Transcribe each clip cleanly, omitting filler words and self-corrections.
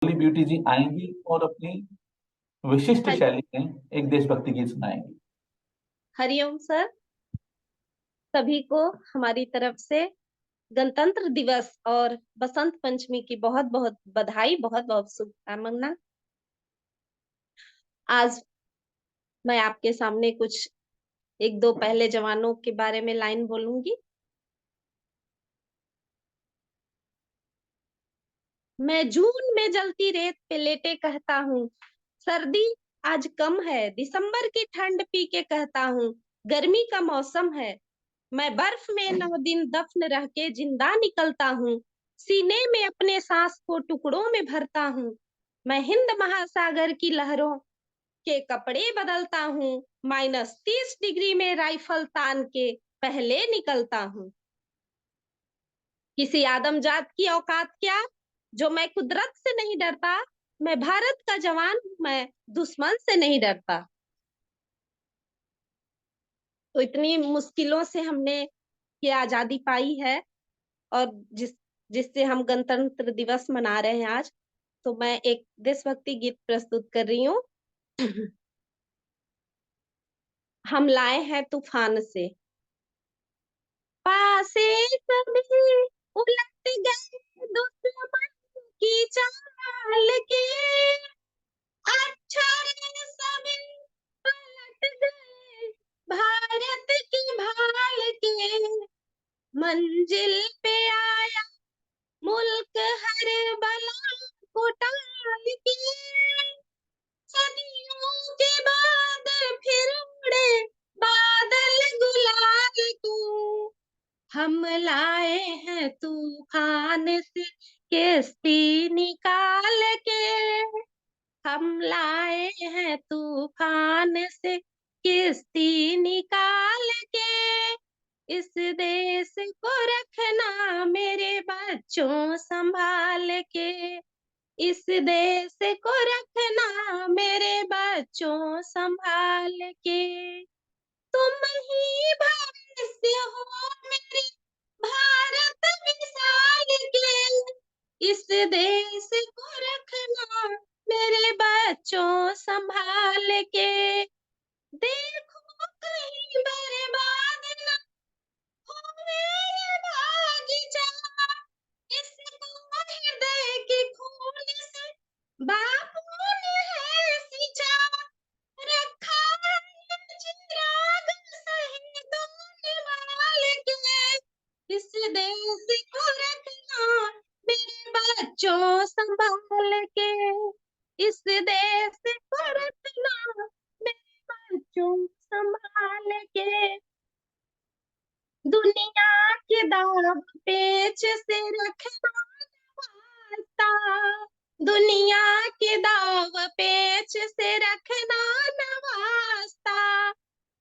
बोली ब्यूटी जी आएंगी और अपनी विशिष्ट हर शैली में एक देशभक्ति गीत सुनाएंगी। हरिओम सर। सभी को हमारी तरफ से गणतंत्र दिवस और बसंत पंचमी की बहुत बहुत बधाई, बहुत बहुत शुभकामना। आज मैं आपके सामने कुछ एक दो पहले जवानों के बारे में लाइन बोलूंगी। मैं जून में जलती रेत पे लेटे कहता हूँ, सर्दी आज कम है। दिसंबर की ठंड पी के कहता हूँ, गर्मी का मौसम है। मैं बर्फ में 9 दिन दफन रह के जिंदा निकलता हूँ। सीने में अपने सांस को टुकड़ों में भरता हूँ। मैं हिंद महासागर की लहरों के कपड़े बदलता हूँ। -30 डिग्री में राइफल तान के पहले निकलता हूँ। किसी आदमजात की औकात क्या, जो मैं कुदरत से नहीं डरता। मैं भारत का जवान हूँ, मैं दुश्मन से नहीं डरता। तो इतनी मुश्किलों से हमने ये आजादी पाई है, और जिससे हम गणतंत्र दिवस मना रहे हैं आज। तो मैं एक देशभक्ति गीत प्रस्तुत कर रही हूँ। हम लाए हैं तूफान से, पासे सभी उलट गए दुश्मन की चाल के। अक्षर सभी पलट गए भारत की भाल के। मंजिल पे आया मुल्क हर बला को टाल के। सदियों के बाद फिर उड़े बादल गुलाल को। हम लाए हैं तूफान से किश्ती निकाल के। हम लाए हैं तूफान से किश्ती निकाल के। इस देश को रखना मेरे बच्चों संभाल के। इस देश को रखना मेरे बच्चों संभाल के। तुम ही भविष्य हो मेरे भारत मिसाल के। इस देश को रखना मेरे बच्चों संभाल के। देखो कहीं बर्बाद न होवे ये बागीचा। इसको हृदय के खून से बापू ने है सींचा। रखा है चिराग शहीदों ने बाल के। इस देश को रखना मेरे बच्चों संभाल के। इस देश को रखना मेरे बच्चों संभाल के। दुनिया के दाव पेच से रखना वास्ता। दुनिया के दाव पेच से रखना न वास्ता।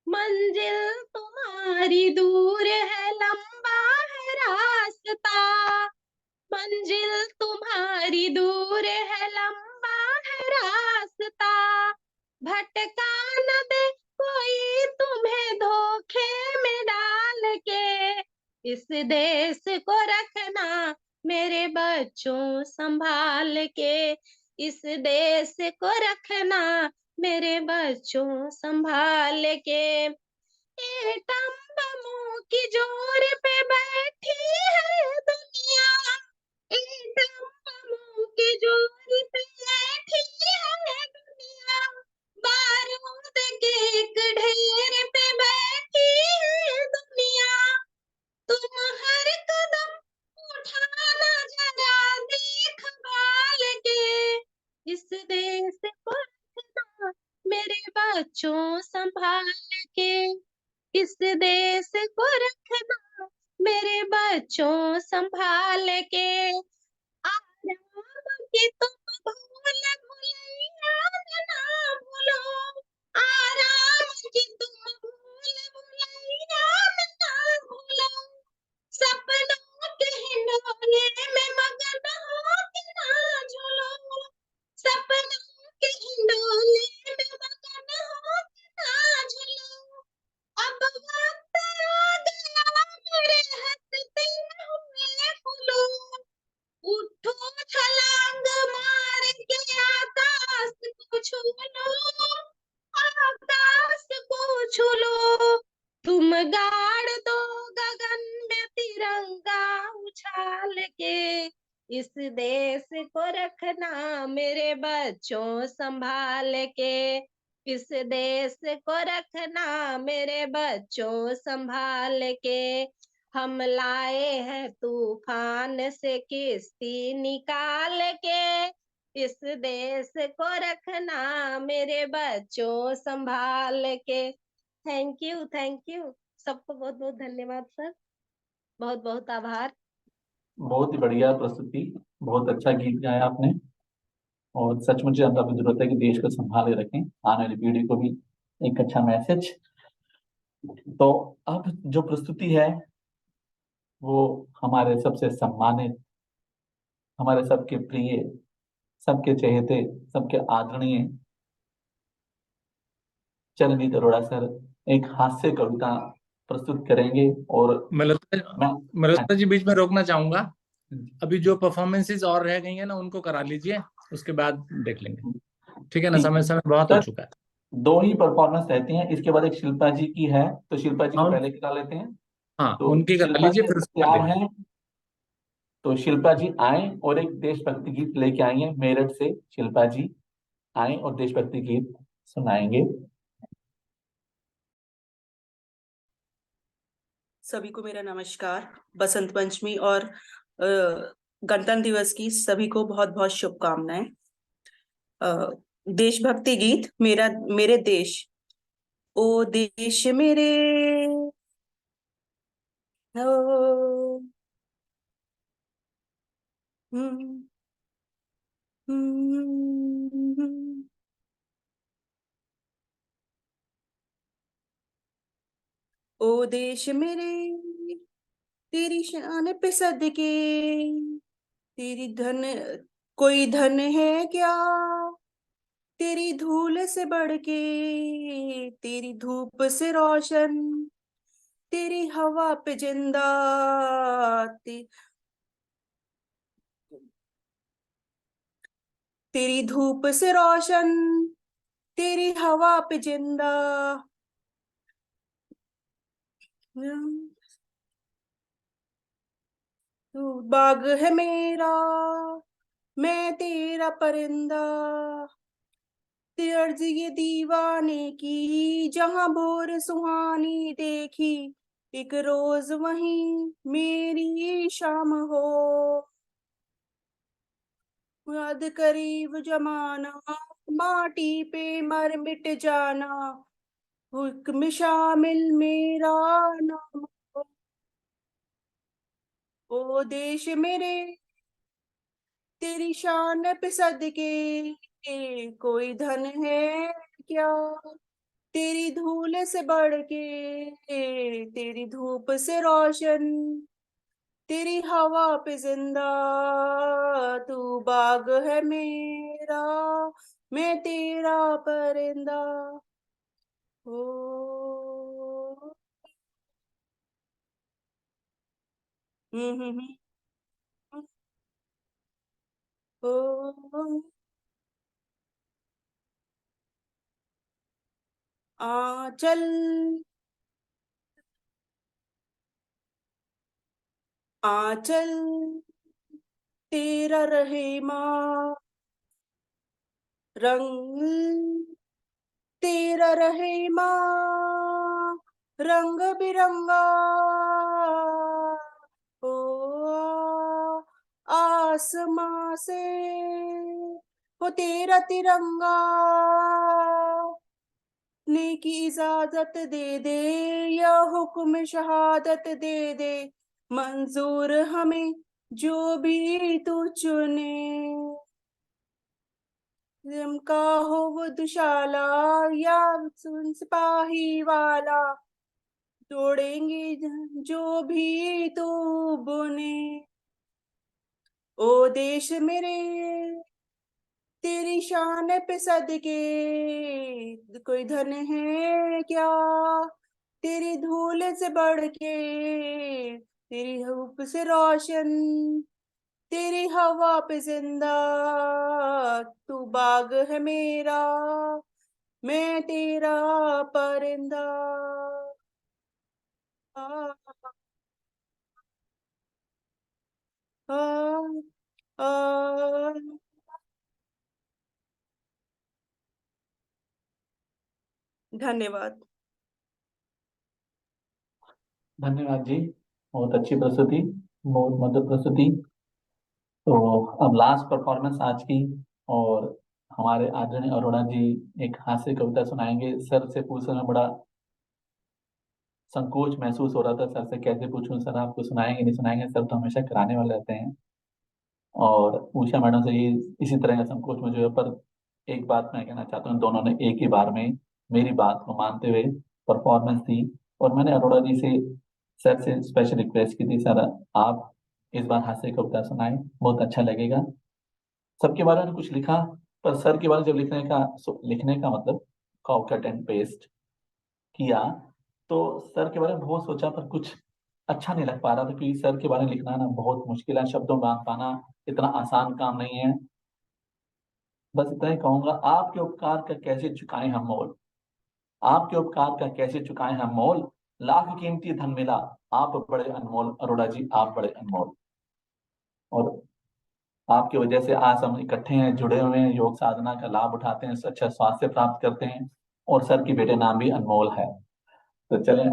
मंजिल तुम्हारी दूर है, लंबा है रास्ता। मंजिल तुम्हारी दूर है, लंबा है रास्ता। भटका न दे कोई तुम्हें धोखे में डाल के। इस देश को रखना मेरे बच्चों संभाल के। इस देश को रखना मेरे बच्चों संभाल के। एटम बमों की जोर पे बैठी है दुनिया। एटम बमों की जोर पे बैठी है दुनिया। बारूद के एक ढेर पे बैठी है दुनिया। तुम हर कदम उठाना जरा देख भाल के। इस देश को रखना मेरे बच्चों संभाल के। इस देश को रखना मेरे बच्चों संभाल के। आराम की तुम भूल भुलैया ना भूलो। आराम की तुम भूल भुलैया ना भूलो। सपनों के हिंडोले में मगन हो के ना झूलो। सपनों के हिंडोले में मगन हो के ना झूलो। अब वक्त आ गया मेरे हंसते हुए फूलों। गाड़ दो गगन में तिरंगा उछाल के, इस देश को रखना मेरे बच्चों संभाल के, इस देश को रखना मेरे बच्चों संभाल के। हम लाए हैं तूफान से किश्ती निकाल के, इस देश को रखना मेरे बच्चों संभाल के। थैंक यू सबको बहुत बहुत धन्यवाद सर, बहुत बहुत आभार। बहुत ही बढ़िया प्रस्तुति, बहुत अच्छा गीत गाया आपने। और सच मुझे अब आपकी जरूरत है कि देश को संभाले रखें, आने वाली पीढ़ी को भी एक अच्छा मैसेज। तो अब जो प्रस्तुति है वो हमारे सबसे सम्मानित, हमारे सबके प्रिय, सबके चहेते, सबके आदरणीय चरणजीत अरोड़ा सर एक हास्य कविता प्रस्तुत करेंगे। और मल्होत्रा मैं मल्होत्रा जी बीच में रोकना चाहूंगा, अभी जो परफॉर्मेंसेस और रह गई है ना उनको करा लीजिए, उसके बाद देख लेंगे, ठीक है ना? ठीक समय समय बहुत हो सर, चुका है। दो ही परफॉर्मेंस रहती हैं, इसके बाद एक शिल्पा जी की है, तो शिल्पा जी को हाँ पहले करा लेते हैं। हाँ, तो उनकी करा शिल्पा लीजिए जी फिर उसके बाद तैयार देखेंगे। हैं, तो शिल्पा जी आए और एक देशभक्ति गीत लेके आई हैं मेरठ से। शिल्पा जी आए और देशभक्ति गीत सुनाएंगे। सभी को मेरा नमस्कार। बसंत पंचमी और गणतंत्र दिवस की सभी को बहुत बहुत शुभकामनाएं। देशभक्ति गीत मेरे देश। ओ देश मेरे, ओ, हम्म, हम्म, ओ देश मेरे, तेरी शान पे सदके, तेरी धन कोई धन है क्या, तेरी धूल से बढ़ के, तेरी धूप से रोशन, तेरी हवा पे जिंदा, तेरी धूप से रोशन, तेरी हवा पे जिंदा। तू बाग है मेरा, मैं तेरा परिंदा, तेर्ज ये दीवाने की, जहां भोर सुहानी देखी, एक रोज वहीं मेरी शाम हो, याद करीब जमाना, माटी पे मर मिट जाना, हुक्म शामिल मेरा नाम हो। ओ देश मेरे, तेरी शान पे सदके, कोई धन है क्या, तेरी धूल से बढ़ के, तेरी धूप से रोशन, तेरी हवा पे जिंदा, तू बाग है मेरा, मैं तेरा परिंदा। ओ हम्म हम्म हम्म, ओ आंचल, आंचल तेरा रहे माँ, रंग तेरा रहे माँ, रंग बिरंगा, ओ आसमां से हो तेरा तिरंगा, नेकी इजाजत दे दे, या हुक्म शहादत दे दे, मंजूर हमें जो भी तू चुने, का हो वो दुशाला या सुन सिपाही वाला, तोड़ेंगे जो भी तू बुने। ओ देश मेरे, तेरी शान पे सदके, कोई धन है क्या, तेरी धूल से बढ़ के, तेरी धूप से रोशन, तेरी हवा पे जिंदा, तू बाग है मेरा, मैं तेरा परिंदा। धन्यवाद। धन्यवाद जी, बहुत अच्छी प्रस्तुति, बहुत मधुर प्रस्तुति। तो अब लास्ट परफॉर्मेंस आज की, और हमारे आदरणीय अरोड़ा जी एक हास्य कविता सुनाएंगे। सर से पूछने में बड़ा संकोच महसूस हो रहा था, सर से कैसे पूछूं, सर आपको सुनाएंगे नहीं सुनाएंगे, सर तो हमेशा कराने वाले रहते हैं। और उषा मैडम से ये इसी तरह का संकोच मुझे है, पर एक बात मैं कहना चाहता हूँ, दोनों ने एक ही बार में मेरी बात को मानते हुए परफॉर्मेंस दी। और मैंने अरोड़ा जी से, सर से स्पेशल रिक्वेस्ट की थी, सर आप इस बार हास्य कविता सुनाएं, बहुत अच्छा लगेगा। सबके बारे में कुछ लिखा, पर सर के बारे में जब लिखने का मतलब कॉपी कट एंड पेस्ट किया, तो सर के बारे में बहुत सोचा, पर कुछ अच्छा नहीं लग पा रहा था, क्योंकि सर के बारे में लिखना ना बहुत मुश्किल है, शब्दों में बांध पाना इतना आसान काम नहीं है। बस इतना ही कहूंगा, आपके उपकार का कैसे चुकाएं हम मोल, आपके उपकार का कैसे चुकाएं हम मोल, लाख कीमती धन मिला, आप बड़े अनमोल, अरोड़ा जी आप बड़े अनमोल। और आपकी वजह से आज हम इकट्ठे हैं, जुड़े हुए हैं, योग साधना का लाभ उठाते हैं, अच्छा स्वास्थ्य प्राप्त करते हैं, और सर की बेटे नाम भी अनमोल है। तो चलें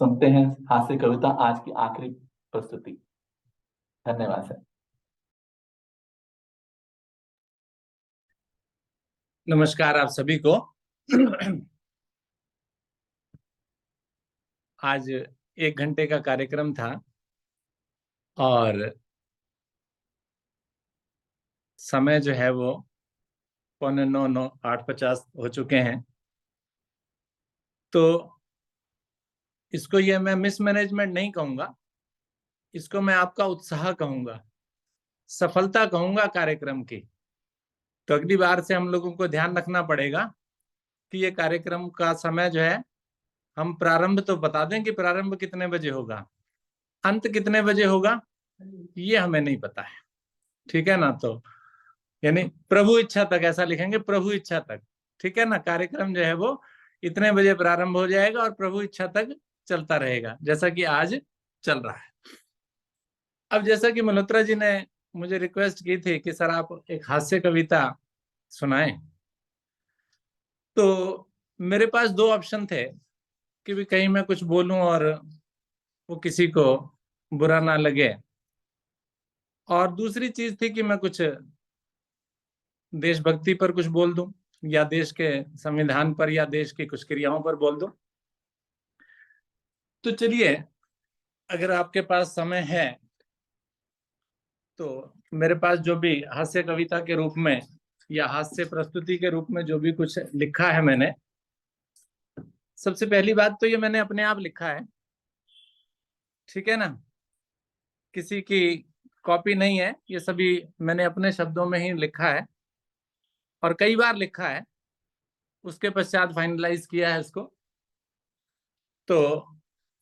सुनते हैं हास्य कविता, आज की आखिरी प्रस्तुति। धन्यवाद सर। नमस्कार आप सभी को। आज 1 घंटे का कार्यक्रम था और समय जो है वो 8:45 8:50 हो चुके हैं। तो इसको ये मैं मिसमैनेजमेंट नहीं कहूंगा, इसको मैं आपका उत्साह कहूंगा, सफलता कहूंगा कार्यक्रम की। तो अगली बार से हम लोगों को ध्यान रखना पड़ेगा कि ये कार्यक्रम का समय जो है, हम प्रारंभ तो बता दें कि प्रारंभ कितने बजे होगा, अंत कितने बजे होगा ये हमें नहीं पता है, ठीक है ना। तो यानी प्रभु इच्छा तक ऐसा लिखेंगे, प्रभु इच्छा तक, ठीक है ना। कार्यक्रम जो है वो इतने बजे प्रारंभ हो जाएगा और प्रभु इच्छा तक चलता रहेगा, जैसा कि आज चल रहा है। अब जैसा कि मल्होत्रा जी ने मुझे रिक्वेस्ट की थी कि सर आप एक हास्य कविता सुनाएं, तो मेरे पास 2 ऑप्शन थे कि भी कहीं मैं कुछ बोलूं और वो किसी को बुरा ना लगे, और दूसरी चीज थी कि मैं कुछ देशभक्ति पर कुछ बोल दूं, या देश के संविधान पर, या देश की कुछ क्रियाओं पर बोल दूं। तो चलिए, अगर आपके पास समय है तो मेरे पास जो भी हास्य कविता के रूप में या हास्य प्रस्तुति के रूप में जो भी कुछ लिखा है मैंने, सबसे पहली बात तो ये मैंने अपने आप लिखा है, ठीक है ना, किसी की कॉपी नहीं है, ये सभी मैंने अपने शब्दों में ही लिखा है और कई बार लिखा है, उसके पश्चात फाइनलाइज किया है इसको। तो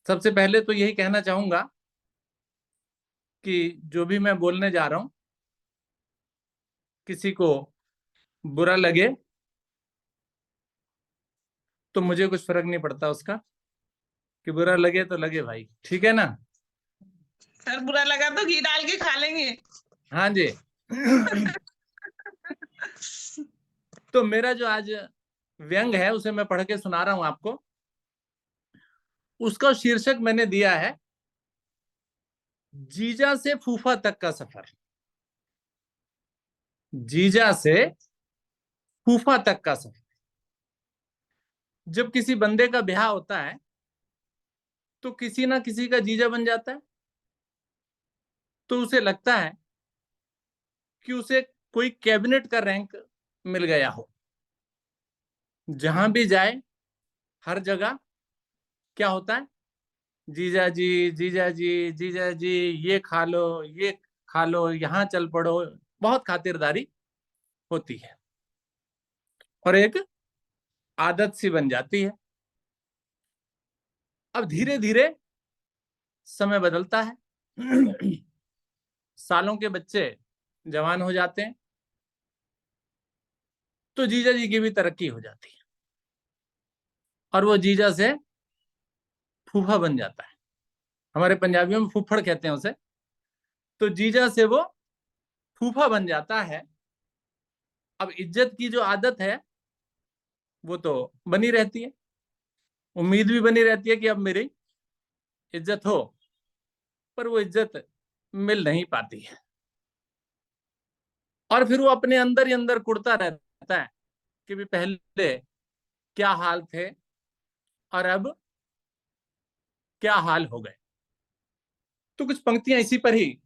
सबसे पहले तो यही कहना चाहूंगा कि जो भी मैं बोलने जा रहा हूं, किसी को बुरा लगे तो मुझे कुछ फर्क नहीं पड़ता उसका, कि बुरा लगे तो लगे भाई, ठीक है ना। सर बुरा लगा तो घी डाल के खा लेंगे। हाँ जी। तो मेरा जो आज व्यंग है उसे मैं पढ़ के सुना रहा हूं आपको। उसका शीर्षक मैंने दिया है जीजा से फूफा तक का सफर। जीजा से फूफा तक का सफर। जब किसी बंदे का ब्याह होता है तो किसी ना किसी का जीजा बन जाता है, तो उसे लगता है कि उसे कोई कैबिनेट का रैंक मिल गया हो। जहां भी जाए हर जगह क्या होता है, जीजा जी जीजा जी जीजा जी, ये खा लो ये खा लो, यहाँ चल पड़ो, बहुत खातिरदारी होती है और एक आदत सी बन जाती है। अब धीरे धीरे समय बदलता है, सालों के बच्चे जवान हो जाते हैं, तो जीजा जी की भी तरक्की हो जाती है और वो जीजा से फूफा बन जाता है। हमारे पंजाबियों में फूफड़ कहते हैं उसे। तो जीजा से वो फूफा बन जाता है। अब इज्जत की जो आदत है वो तो बनी रहती है, उम्मीद भी बनी रहती है कि अब मेरी इज्जत हो, पर वो इज्जत मिल नहीं पाती है। और फिर वो अपने अंदर ही अंदर कुढ़ता रहता है कि भी पहले क्या हाल थे और अब क्या हाल हो गए। तो कुछ पंक्तियां इसी पर ही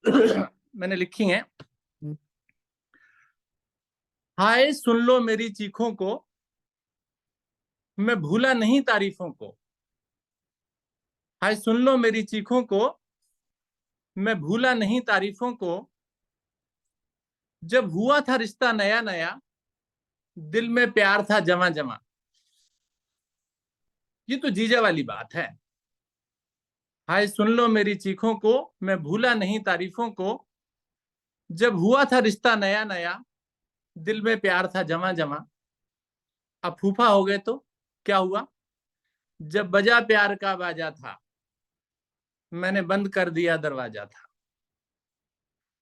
मैंने लिखी हैं। हाय सुन लो मेरी चीखों को, मैं भूला नहीं तारीफों को। हाय सुन लो मेरी चीखों को, मैं भूला नहीं तारीफों को। जब हुआ था रिश्ता नया नया, दिल में प्यार था जमा जमा। ये तो जीजा वाली बात है। हाय सुन लो मेरी चीखों को, मैं भूला नहीं तारीफों को। जब हुआ था रिश्ता नया नया, दिल में प्यार था जमा जमा। अब फूफा हो गए तो क्या हुआ? जब बजा प्यार का बाजा था, मैंने बंद कर दिया दरवाजा था।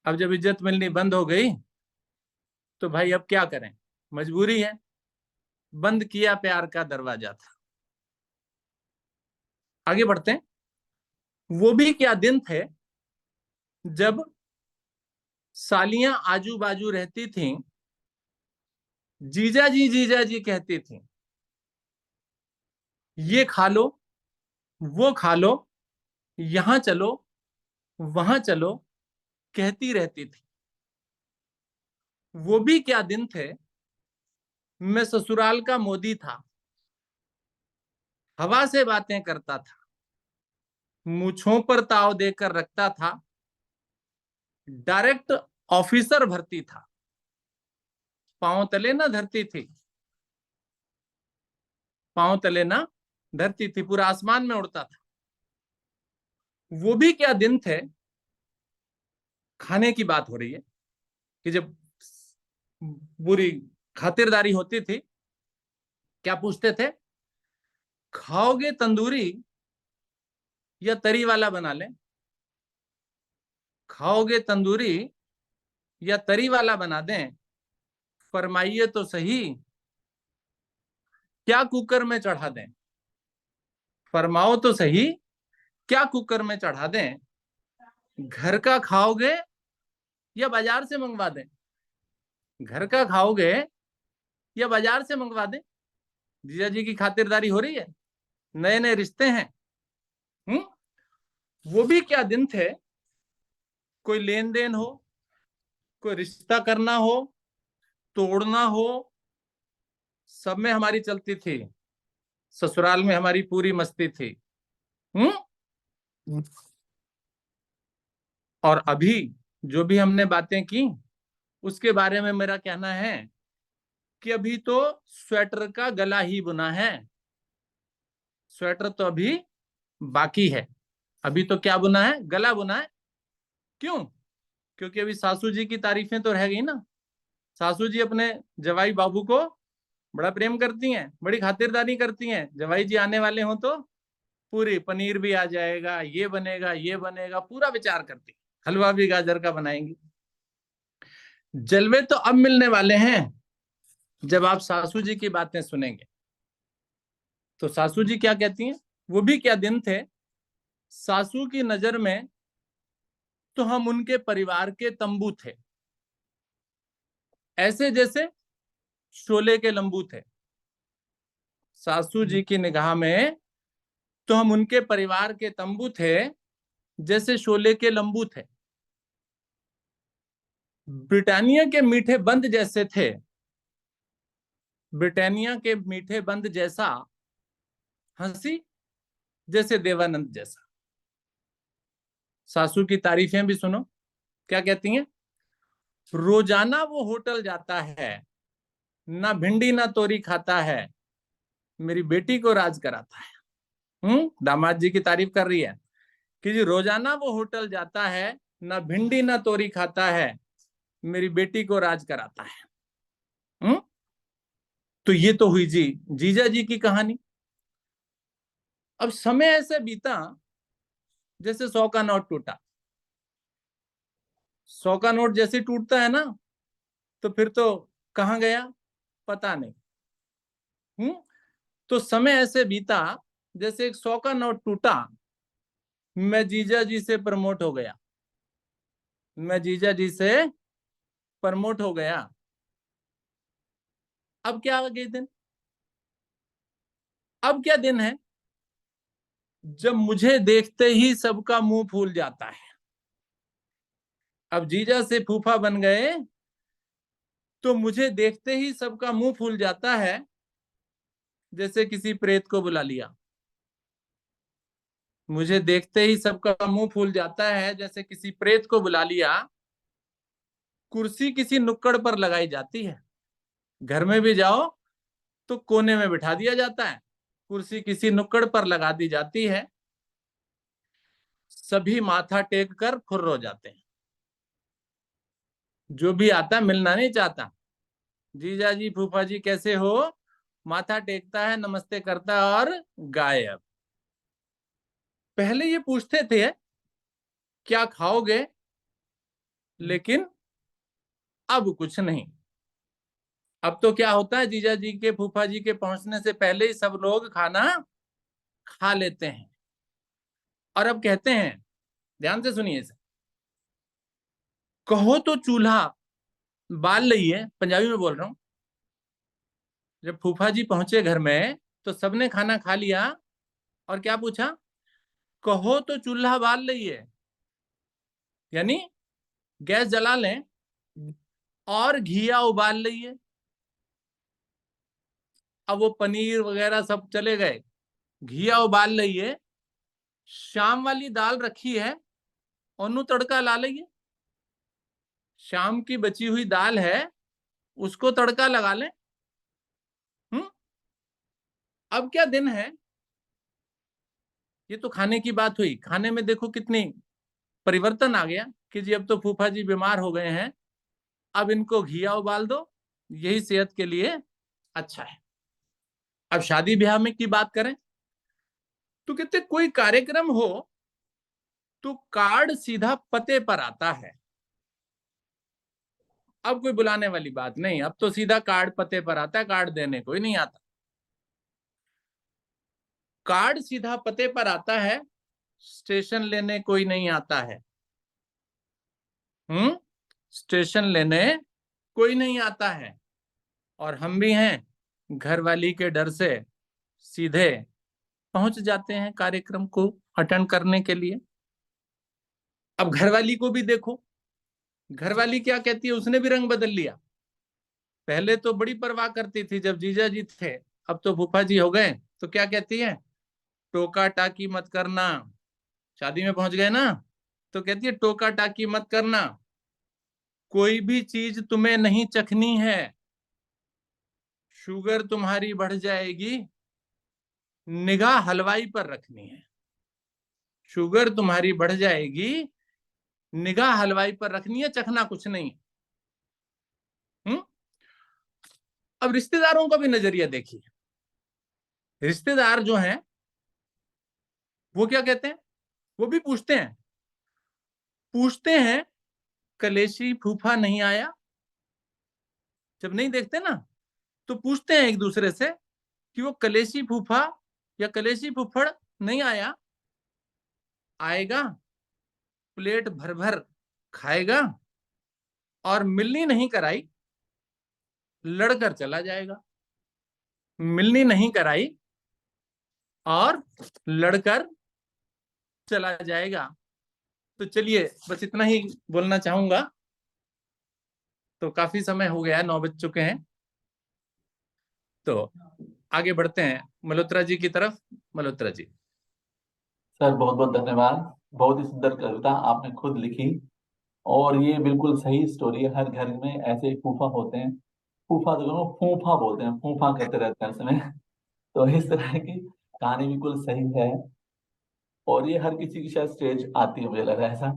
अब जब इज्जत मिलनी बंद हो गई तो भाई अब क्या करें, मजबूरी है, बंद किया प्यार का दरवाजा था। आगे बढ़ते हैं। वो भी क्या दिन थे जब सालियां आजू बाजू रहती थीं, जीजा जी कहती थीं। ये खा लो, वो खा लो, यहां चलो, वहां चलो, कहती रहती थी। वो भी क्या दिन थे, मैं ससुराल का मोदी था, हवा से बातें करता था, मूंछों पर ताव देकर रखता था, डायरेक्ट ऑफिसर भर्ती था, पांव तले ना धरती थी, पांव तले ना धरती थी, पूरा आसमान में उड़ता था। वो भी क्या दिन थे, खाने की बात हो रही है कि जब बुरी खातिरदारी होती थी, क्या पूछते थे, खाओगे तंदूरी या तरी वाला बना लें? खाओगे तंदूरी या तरी वाला बना दें, फरमाइए तो सही, क्या कुकर में चढ़ा दें? फरमाओ तो सही, क्या कुकर में चढ़ा दें? घर का खाओगे या बाजार से मंगवा दें? घर का खाओगे या बाजार से मंगवा दें? जीजा जी की खातिरदारी हो रही है, नए नए रिश्ते हैं। वो भी क्या दिन थे, कोई लेन देन हो, कोई रिश्ता करना हो, तोड़ना हो, सब में हमारी चलती थी, ससुराल में हमारी पूरी मस्ती थी। और अभी जो भी हमने बातें की उसके बारे में मेरा कहना है कि अभी तो स्वेटर का गला ही बुना है, स्वेटर तो अभी बाकी है। अभी तो क्या बुना है, गला बुना है। क्यों? क्योंकि अभी सासू जी की तारीफें तो रह गई ना। सासू जी अपने जवाई बाबू को बड़ा प्रेम करती हैं, बड़ी खातिरदारी करती हैं। जवाई जी आने वाले हों तो पूरी पनीर भी आ जाएगा, ये बनेगा, ये बनेगा, पूरा विचार करती, हलवा भी गाजर का बनाएंगी। जलवे तो अब मिलने वाले हैं जब आप सासू जी की बातें सुनेंगे। तो सासू जी क्या कहती हैं, वो भी क्या दिन थे, सासू की नजर में तो हम उनके परिवार के तंबू थे, ऐसे जैसे शोले के लंबू थे। सासू जी की निगाह में तो हम उनके परिवार के तंबू थे, जैसे शोले के लंबू थे। ब्रिटानिया के मीठे बंद जैसे थे, ब्रिटानिया के मीठे बंद जैसा, हंसी जैसे देवानंद जैसा। सासू की तारीफें भी सुनो, क्या कहती हैं, रोजाना वो होटल जाता है, ना भिंडी ना तोरी खाता है, मेरी बेटी को राज कराता है। दामाद जी की तारीफ कर रही है कि जी रोजाना वो होटल जाता है, ना भिंडी ना तोरी खाता है, मेरी बेटी को राज कराता है। तो ये तो हुई जी जीजा जी की कहानी। अब समय ऐसे बीता जैसे 100 का नोट टूटा, 100 का नोट जैसे टूटता है ना, तो फिर तो कहाँ गया पता नहीं। तो समय ऐसे बीता जैसे एक 100 का नोट टूटा, मैं जीजा जी से प्रमोट हो गया, मैं जीजा जी से प्रमोट हो गया। अब क्या आ गए दिन, अब क्या दिन है, जब मुझे देखते ही सबका मुंह फूल जाता है। अब जीजा से फूफा बन गए तो मुझे देखते ही सबका मुंह फूल जाता है, जैसे किसी प्रेत को बुला लिया। मुझे देखते ही सबका मुंह फूल जाता है जैसे किसी प्रेत को बुला लिया। कुर्सी किसी नुक्कड़ पर लगाई जाती है, घर में भी जाओ तो कोने में बिठा दिया जाता है, कुर्सी किसी नुक्कड़ पर लगा दी जाती है, सभी माथा टेक कर खुर्र हो जाते हैं। जो भी आता मिलना नहीं चाहता, जीजा जी फूफा जी कैसे हो, माथा टेकता है, नमस्ते करता है और गायब। पहले ये पूछते थे क्या खाओगे, लेकिन अब कुछ नहीं। अब तो क्या होता है, जीजा जी के फूफा जी के पहुंचने से पहले ही सब लोग खाना खा लेते हैं। और अब कहते हैं, ध्यान से सुनिए इसे, कहो तो चूल्हा बाल लइए, पंजाबी में बोल रहा हूं। जब फूफा जी पहुंचे घर में तो सबने खाना खा लिया और क्या पूछा, कहो तो चूल्हा बाल लइए, यानी गैस जला लें और घिया उबाल लइए। अब वो पनीर वगैरह सब चले गए, घिया उबाल लइए, शाम वाली दाल रखी है ओनू तड़का ला लइए। शाम की बची हुई दाल है, उसको तड़का लगा लें। अब क्या दिन है। ये तो खाने की बात हुई, खाने में देखो कितनी परिवर्तन आ गया कि जी अब तो फूफा जी बीमार हो गए हैं, अब इनको घिया उबाल दो, यही सेहत के लिए अच्छा है। अब शादी ब्याह में की बात करें तो कहते कोई कार्यक्रम हो तो कार्ड सीधा पते पर आता है। अब कोई बुलाने वाली बात नहीं, अब तो सीधा कार्ड पते पर आता है, कार्ड देने कोई नहीं आता। कार्ड सीधा पते पर आता है, स्टेशन लेने कोई नहीं आता है। स्टेशन लेने कोई नहीं आता है। और हम भी हैं, घर वाली के डर से सीधे पहुंच जाते हैं कार्यक्रम को अटेंड करने के लिए। अब घरवाली को भी देखो, घरवाली क्या कहती है, उसने भी रंग बदल लिया। पहले तो बड़ी परवाह करती थी जब जीजा जी थे, अब तो फूफा जी हो गए तो क्या कहती है, टोका टाकी मत करना। शादी में पहुंच गए ना तो कहती है टोका टाकी मत करना, कोई भी चीज तुम्हें नहीं चखनी है, शुगर तुम्हारी बढ़ जाएगी, निगाह हलवाई पर रखनी है। शुगर तुम्हारी बढ़ जाएगी, निगाह हलवाई पर रखनी है, चखना कुछ नहीं। अब रिश्तेदारों का भी नजरिया देखिए। रिश्तेदार जो हैं वो क्या कहते हैं, वो भी पूछते हैं कलेशी फूफा नहीं आया। जब नहीं देखते ना तो पूछते हैं एक दूसरे से कि वो कलेशी फूफा या कलेशी फूफड़ नहीं आया, आएगा प्लेट भर भर खाएगा और मिलनी नहीं कराई लड़कर चला जाएगा। मिलनी नहीं कराई और लड़कर चला जाएगा। तो चलिए बस इतना ही बोलना चाहूंगा, तो काफी समय हो गया है, 9 बज चुके हैं, तो आगे बढ़ते हैं मल्होत्रा जी की तरफ। मल्होत्रा जी। सर बहुत बहुत धन्यवाद, बहुत ही सुंदर कविता आपने खुद लिखी। और ये बिल्कुल सही स्टोरी है, हर घर में ऐसे ही फूफा होते हैं। फूफा तो कहो, फूफा बोलते हैं, फूफा करते रहते हैं उसमें। तो इस तरह की कहानी बिल्कुल सही है, और ये हर किसी की शायद स्टेज आती है, मुझे लग रहा है ऐसा।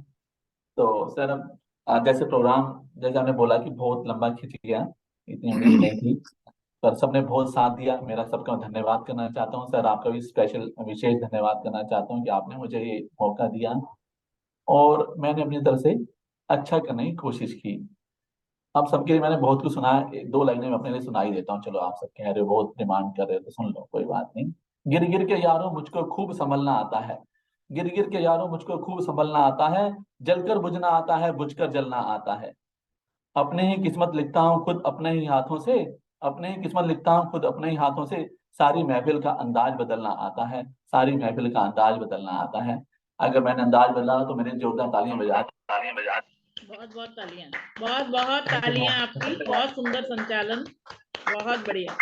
तो सर अब जैसे प्रोग्राम, जैसे आपने बोला कि बहुत लंबा खिंच गया, इतनी उम्मीद नहीं थी। पर सबने बहुत साथ दिया, मेरा सबका धन्यवाद करना चाहता हूँ। सर आपका भी स्पेशल विशेष धन्यवाद करना चाहता हूँ कि आपने मुझे ये मौका दिया और मैंने अपनी तरफ से अच्छा करने की कोशिश की। अब सबके लिए मैंने बहुत कुछ सुना है, 2 लाइनें मैं अपने लिए सुना ही देता हूँ। चलो आप सब कह रहे हो, बहुत डिमांड कर रहे हो तो सुन लो, कोई बात नहीं। गिर गिर के यारों मुझको खूब संभलना आता है, गिर गिर के यारों मुझको खूब संभलना आता है, जलकर बुझना आता है, बुझकर जलना आता है। अपने ही किस्मत लिखता हूँ खुद अपने ही हाथों से, अपने ही किस्मत लिखता हूँ खुद अपने ही हाथों से, सारी महफिल का अंदाज बदलना आता है, सारी महफिल का अंदाज बदलना आता है। अगर मैंने अंदाज बदला तो मेरे जोरदार तालियां बजा। बहुत बहुत तालियां, बहुत बहुत तालियां आपकी, बहुत सुंदर संचालन, बहुत बढ़िया।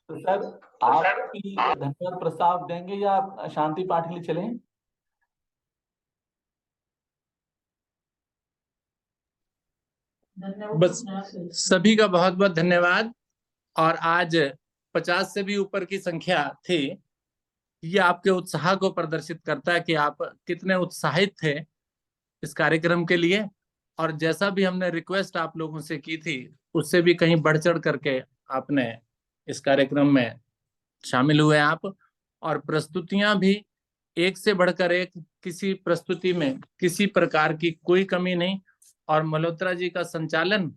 तो सर आपकी धन्यवाद प्रस्ताव देंगे या शांति पाठ के लिए चलें? बस सभी का बहुत बहुत धन्यवाद। और आज 50 से भी ऊपर की संख्या थी, ये आपके उत्साह को प्रदर्शित करता है कि आप कितने उत्साहित थे इस कार्यक्रम के लिए। और जैसा भी हमने रिक्वेस्ट आप लोगों से की थी, उससे भी कहीं बढ़ चढ़ करके आपने इस कार्यक्रम में शामिल हुए आप। और प्रस्तुतियां भी एक से बढ़कर एक, किसी प्रस्तुति में किसी प्रकार की कोई कमी नहीं। और मल्होत्रा जी का संचालन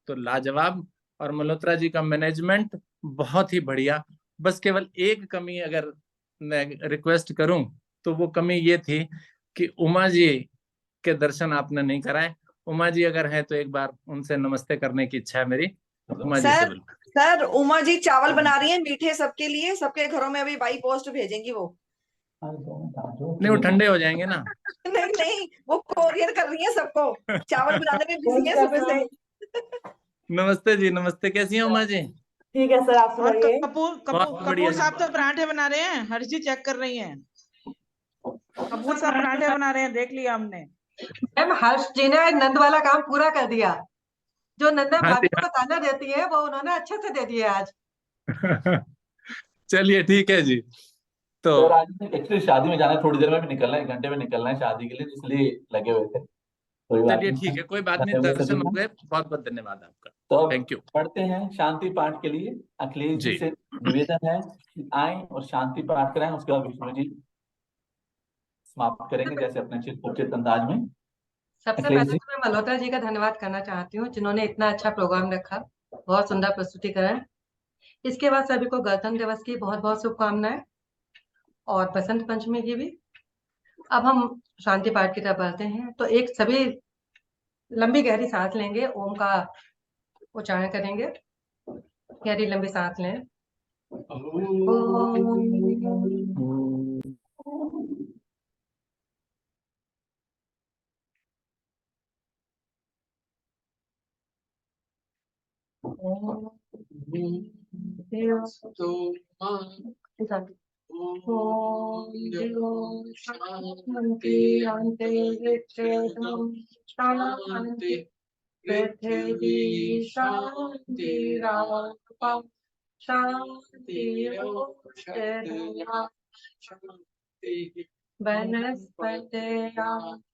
तो लाजवाब, और मल्होत्रा जी का मैनेजमेंट बहुत ही बढ़िया। बस केवल एक कमी अगर मैं रिक्वेस्ट करूं तो वो कमी ये थी कि उमा जी के दर्शन आपने नहीं कराए। उमा जी अगर हैं तो एक बार उनसे नमस्ते करने की इच्छा है मेरी। उमा जी से सर बिल्कुल। सर उमा जी चावल बना रही हैं मीठे सबके लिए, सबके घरों में अभी बाई पोस्ट भेजेंगी वो। नहीं, वो ठंडे हो जाएंगे ना। नहीं नहीं, वो कोरियर कर रही है सबको, चावल बनाने में बिजी है सुबह से। नमस्ते जी, नमस्ते। कैसी हैं उमा जी? ठीक है सर, आप और सुनाइए। बहुत बढ़िया कपूर साहब तो पराठे बना रहे हैं, हर चीज चेक कर रही हैं। कपूर साहब पराठे बना रहे हैं, देख लिया हमने। मैम हर्ष जी ने नंद वाला काम पूरा कर दिया। जो नंदा हाँ भाभी जी, को ताना देती है वो उन्होंने अच्छे से दे दिया आज। हाँ। चलिए ठीक है जी। तो सर आज एक्चुअली शादी में जाना है, थोड़ी देर में भी निकलना है, 1 घंटे में निकलना है शादी के लिए, इसलिए लगे हुए थे। कोई बात चलिए नहीं, ठीक है, कोई बात नहीं, धन्यवाद सभी दर्शन हो का। गए। बहुत बहुत धन्यवाद आपका। तो अब थैंक यू पढ़ते हैं शांति पाठ के लिए। अखिलेश जी जी। से निवेदन है कि आए और शांति पाठ कराएं, उसके बाद विष्णु जी समाप्त करेंगे जैसे अपने चित अंदाज में। सबसे अखिलेश पहले जी। तो मैं मल्होत्रा जी का धन्यवाद करना चाहती हूँ जिन्होंने इतना अच्छा प्रोग्राम रखा, बहुत सुंदर प्रस्तुतिकरण। इसके बाद सभी को गणतंत्र दिवस की बहुत बहुत शुभकामनाएं और बसंत पंचमी की भी। अब हम शांति पाठ की तरफ बढ़ते हैं, तो एक सभी लंबी गहरी सांस लेंगे, ओम का उच्चारण करेंगे। गहरी लंबी सांस लें। शांति पृथ्वी शांतिरापः शांतिरोषधयः शांति वनस्पतयः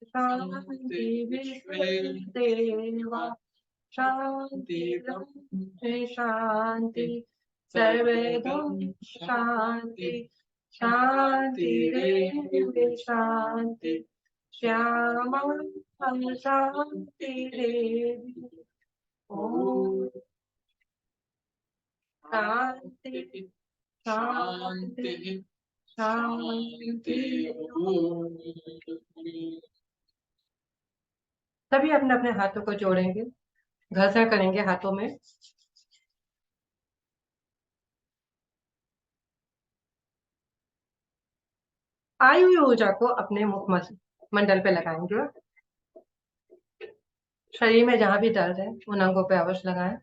शांति विश्वे देवा शांति शांति सर्वधर्म शांति शांतिरेव शांति श्यामा शांतिरेव। ओम शांति शांति शांति। सभी अपने अपने हाथों को जोड़ेंगे, घर्षण करेंगे हाथों में। आई हुई ऊर्जा को अपने मुख मंडल पे लगाएंगे। शरीर में जहां भी दर्द है उन अंगों पे अवश्य लगाएं।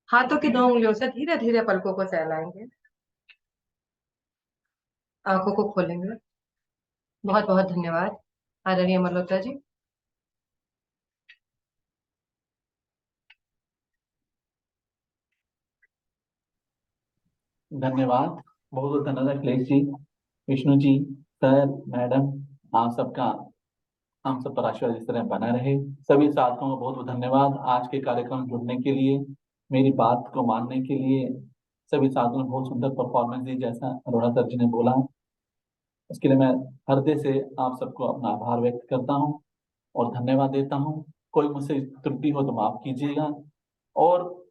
हाथों की 2 उंगलियों से धीरे धीरे पलकों को सहलाएंगे, आंखों को खोलेंगे। बहुत बहुत धन्यवाद आदरणीय मल्होत्रा जी। धन्यवाद, बहुत बहुत धन्यवाद अखिलेश जी, विष्णु जी, सर, मैडम, आप सबका हम सब पर आशीर्वाद इस तरह बना रहे। सभी साथियों को बहुत बहुत धन्यवाद आज के कार्यक्रम में जुड़ने के लिए, मेरी बात को मानने के लिए। सभी साथियों ने बहुत सुंदर परफॉर्मेंस दी, जैसा अरोड़ा सर जी ने बोला। उसके लिए मैं हृदय से आप सबको अपना आभार व्यक्त करता हूँ और धन्यवाद देता हूँ। कोई मुझसे त्रुटि हो तो माफ कीजिएगा, और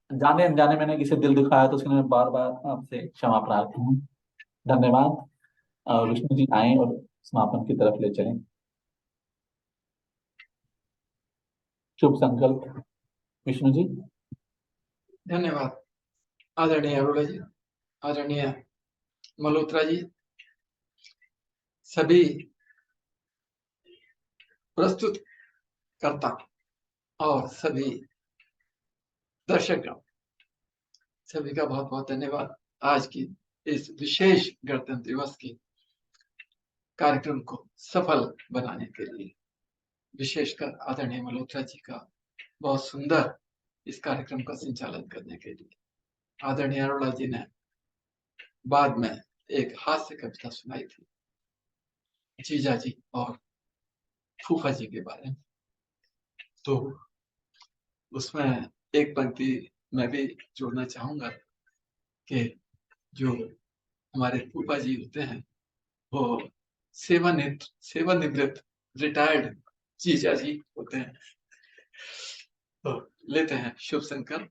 जाने अनजाने मैंने किसी दिल दुखाया तो उसके लिए मैं बार बार आपसे क्षमा प्रार्थी हूँ। धन्यवाद। विष्णु जी आए और समापन की तरफ ले चलें। शुभ संकल्प विष्णु जी। धन्यवाद आदरणीय अरोड़ा जी, आदरणीय मल्होत्रा जी, सभी प्रस्तुत करता और सभी दर्शकगण, सभी का बहुत बहुत धन्यवाद आज की इस विशेष गणतंत्र दिवस के कार्यक्रम को सफल बनाने के लिए। विशेषकर आदरणीय मल्होत्रा जी का बहुत सुंदर इस कार्यक्रम का संचालन करने के लिए। आदरणीय अरोड़ा जी ने बाद में एक हास्य कविता सुनाई थी जीजा जी और फूफा जी के बारे में, तो उसमें एक पंक्ति मैं भी जोड़ना चाहूंगा कि जो हमारे फूफा जी होते हैं वो सेवानिवृत्त रिटायर्ड जीजा जी होते हैं। तो लेते हैं शुभ संकल्प।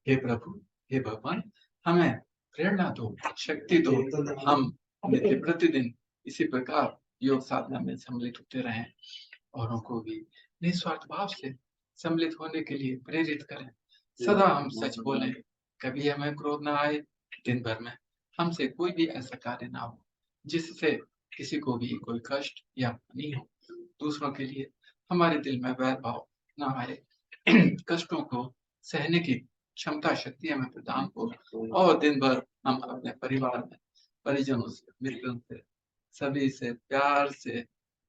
हे प्रभु, हे भगवान, हमें प्रेरणा दो, शक्ति दो, हम नित्य प्रतिदिन इसी प्रकार योग साधना में सम्मिलित होते रहें, औरों को भी निस्वार्थ भाव से सम्मिलित होने के लिए प्रेरित करें। सदा हम सच बोलें, कभी हमें क्रोध ना आए, दिन भर में हमसे कोई भी ऐसा कार्य ना हो जिससे किसी को भी कोई कष्ट या हानि हो। दूसरों के लिए हमारे दिल में वैर भाव ना आए, कष्टों को सहने की क्षमता शक्ति हमें प्रदान हो, और दिन भर हम अपने परिवार में परिजनों से, मित्रों से, सभी से प्यार से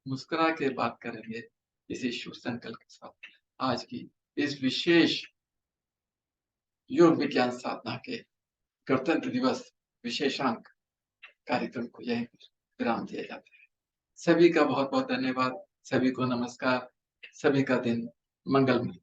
मुस्कुरा के बात करेंगे। इसी शुभ संकल्प के साथ आज की इस विशेष योग विज्ञान साधना के गणतंत्र दिवस विशेषांक कार्यक्रम को यहीं विराम दिया जाता है। सभी का बहुत बहुत धन्यवाद, सभी को नमस्कार, सभी का दिन मंगलमय।